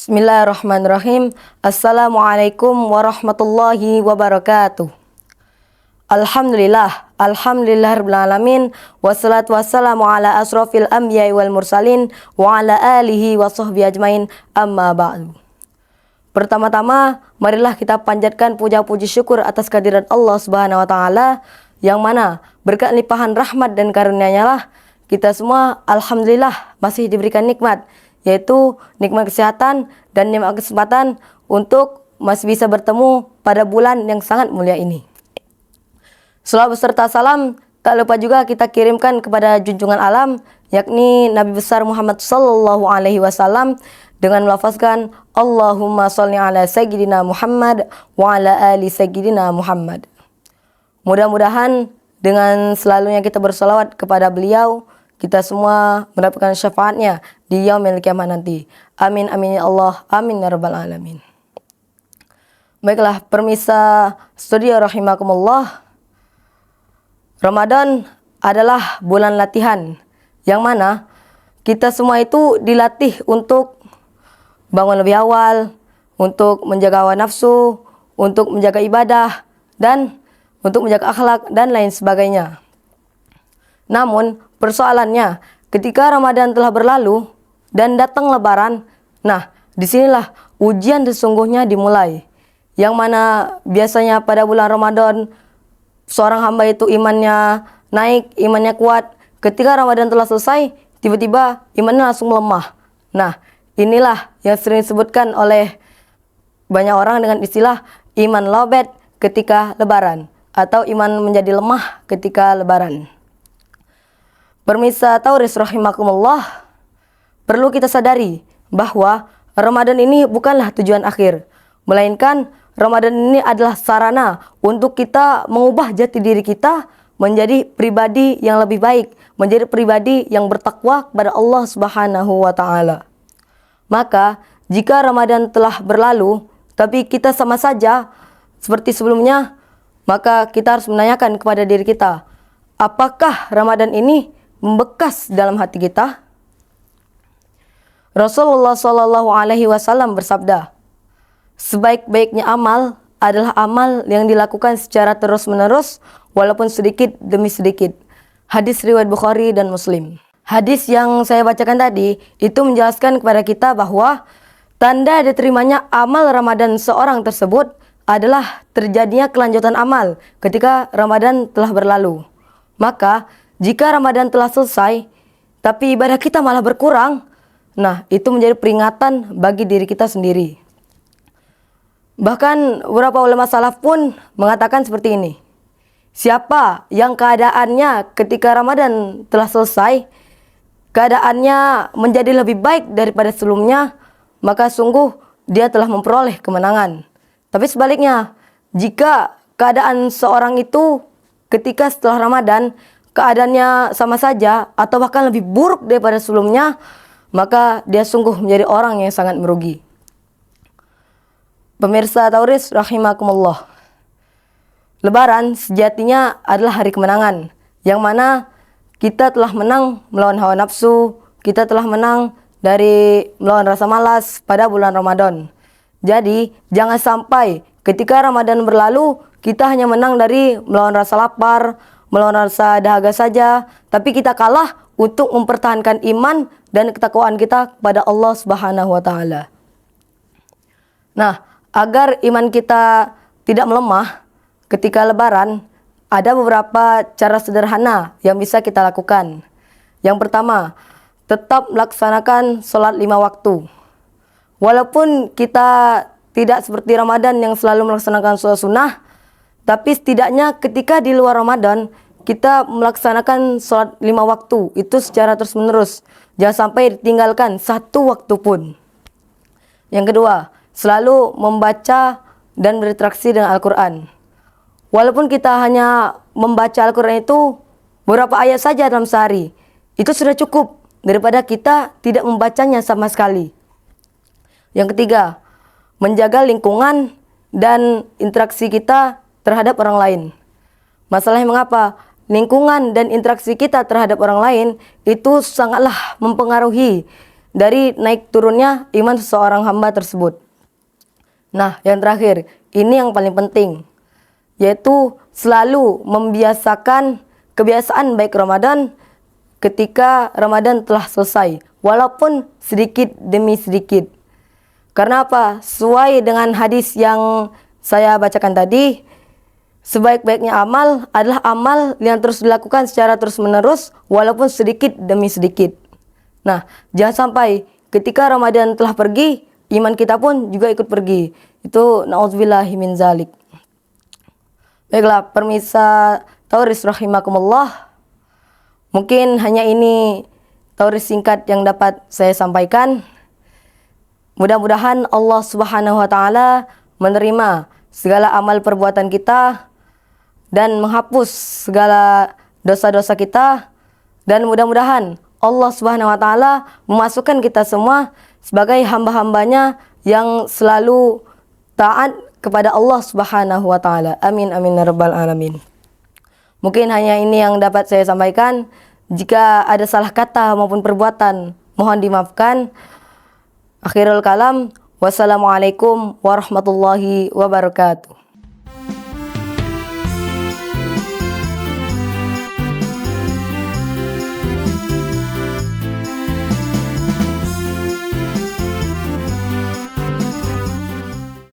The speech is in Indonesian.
Bismillahirrahmanirrahim. Assalamualaikum warahmatullahi wabarakatuh. Alhamdulillahirabbil alamin, wassalatu wassalamu ala asrofil anbiya'i wal mursalin wa ala alihi wa sahbihi ajmain, amma ba'du. Pertama-tama, marilah kita panjatkan puja-puji syukur atas kehadiran Allah Subhanahu wa taala, yang mana berkat limpahan rahmat dan karunia-Nya lah kita semua alhamdulillah masih diberikan nikmat, yaitu nikmat kesehatan dan nikmat kesempatan untuk masih bisa bertemu pada bulan yang sangat mulia ini. Salawat beserta salam tak lupa juga kita kirimkan kepada junjungan alam, yakni Nabi besar Muhammad sallallahu alaihi wasallam, dengan melafazkan Allahumma sholli ala sayyidina Muhammad wa ala ali sayyidina Muhammad. Mudah-mudahan dengan selalunya kita bersalawat kepada beliau, kita semua mendapatkan syafaatnya di yaumil kiamah nanti. Amin amin ya Allah, amin ya rabbal alamin. Baiklah permisa studio rahimakumullah, Ramadan adalah bulan latihan, yang mana kita semua itu dilatih untuk bangun lebih awal, untuk menjaga hawa nafsu, untuk menjaga ibadah, dan untuk menjaga akhlak dan lain sebagainya. Namun persoalannya, ketika Ramadan telah berlalu dan datang Lebaran, nah disinilah ujian sesungguhnya dimulai. Yang mana biasanya pada bulan Ramadan seorang hamba itu imannya naik, imannya kuat. Ketika Ramadan telah selesai, tiba-tiba imannya langsung melemah. Nah, inilah yang sering disebutkan oleh banyak orang dengan istilah iman lowbat ketika Lebaran, atau iman menjadi lemah ketika Lebaran. Permisa Tauris rahimakumullah, perlu kita sadari bahwa Ramadan ini bukanlah tujuan akhir, melainkan Ramadan ini adalah sarana untuk kita mengubah jati diri kita menjadi pribadi yang lebih baik, menjadi pribadi yang bertakwa kepada Allah Subhanahu wa taala. Maka, jika Ramadan telah berlalu tapi kita sama saja seperti sebelumnya, maka kita harus menanyakan kepada diri kita, apakah Ramadan ini membekas dalam hati kita? Rasulullah Shallallahu alaihi wasallam bersabda, sebaik-baiknya amal adalah amal yang dilakukan secara terus-menerus walaupun sedikit demi sedikit. Hadis riwayat Bukhari dan Muslim. Hadis yang saya bacakan tadi itu menjelaskan kepada kita bahwa tanda diterimanya amal Ramadan seorang tersebut adalah terjadinya kelanjutan amal ketika Ramadan telah berlalu. Maka jika Ramadan telah selesai tapi ibadah kita malah berkurang, nah itu menjadi peringatan bagi diri kita sendiri. Bahkan beberapa ulama salaf pun mengatakan seperti ini. Siapa yang keadaannya ketika Ramadan telah selesai, keadaannya menjadi lebih baik daripada sebelumnya, maka sungguh dia telah memperoleh kemenangan. Tapi sebaliknya, jika keadaan seorang itu ketika setelah Ramadan, keadaannya sama saja atau bahkan lebih buruk daripada sebelumnya, maka dia sungguh menjadi orang yang sangat merugi. Pemirsa Tauris rahimakumullah, Lebaran sejatinya adalah hari kemenangan, yang mana kita telah menang melawan hawa nafsu, kita telah menang dari melawan rasa malas pada bulan Ramadan. Jadi jangan sampai ketika Ramadan berlalu kita hanya menang dari melawan rasa lapar, melawan rasa dahaga saja, tapi kita kalah untuk mempertahankan iman dan ketakwaan kita kepada Allah Subhanahu wa taala. Nah, agar iman kita tidak melemah ketika Lebaran, ada beberapa cara sederhana yang bisa kita lakukan. Yang pertama, tetap melaksanakan sholat 5 waktu. Walaupun kita tidak seperti Ramadan yang selalu melaksanakan sholat sunnah, tapi setidaknya ketika di luar Ramadan, kita melaksanakan sholat 5 waktu itu secara terus-menerus. Jangan sampai ditinggalkan satu waktu pun. Yang kedua, selalu membaca dan berinteraksi dengan Al-Quran. Walaupun kita hanya membaca Al-Quran itu beberapa ayat saja dalam sehari, itu sudah cukup daripada kita tidak membacanya sama sekali. Yang ketiga, menjaga lingkungan dan interaksi kita terhadap orang lain. Masalahnya mengapa? Lingkungan dan interaksi kita terhadap orang lain itu sangatlah mempengaruhi dari naik turunnya iman seseorang hamba tersebut. Nah, yang terakhir, ini yang paling penting, yaitu selalu membiasakan kebiasaan baik Ramadan ketika Ramadan telah selesai, walaupun sedikit demi sedikit. Karena apa? Sesuai dengan hadis yang saya bacakan tadi, sebaik-baiknya amal adalah amal yang terus dilakukan secara terus-menerus walaupun sedikit demi sedikit. Nah, jangan sampai ketika Ramadan telah pergi, iman kita pun juga ikut pergi. Itu na'udzubillahi min zalik. Baiklah, permisa Tauris rahimakumullah. Mungkin hanya ini Tauris singkat yang dapat saya sampaikan. Mudah-mudahan Allah Subhanahu wa taala menerima segala amal perbuatan kita dan menghapus segala dosa-dosa kita, dan mudah-mudahan Allah Subhanahu wa taala memasukkan kita semua sebagai hamba-hambanya yang selalu taat kepada Allah Subhanahu wa taala. Amin amin ya rabbal alamin. Mungkin hanya ini yang dapat saya sampaikan. Jika ada salah kata maupun perbuatan, mohon dimaafkan. Akhirul kalam, wassalamualaikum warahmatullahi wabarakatuh.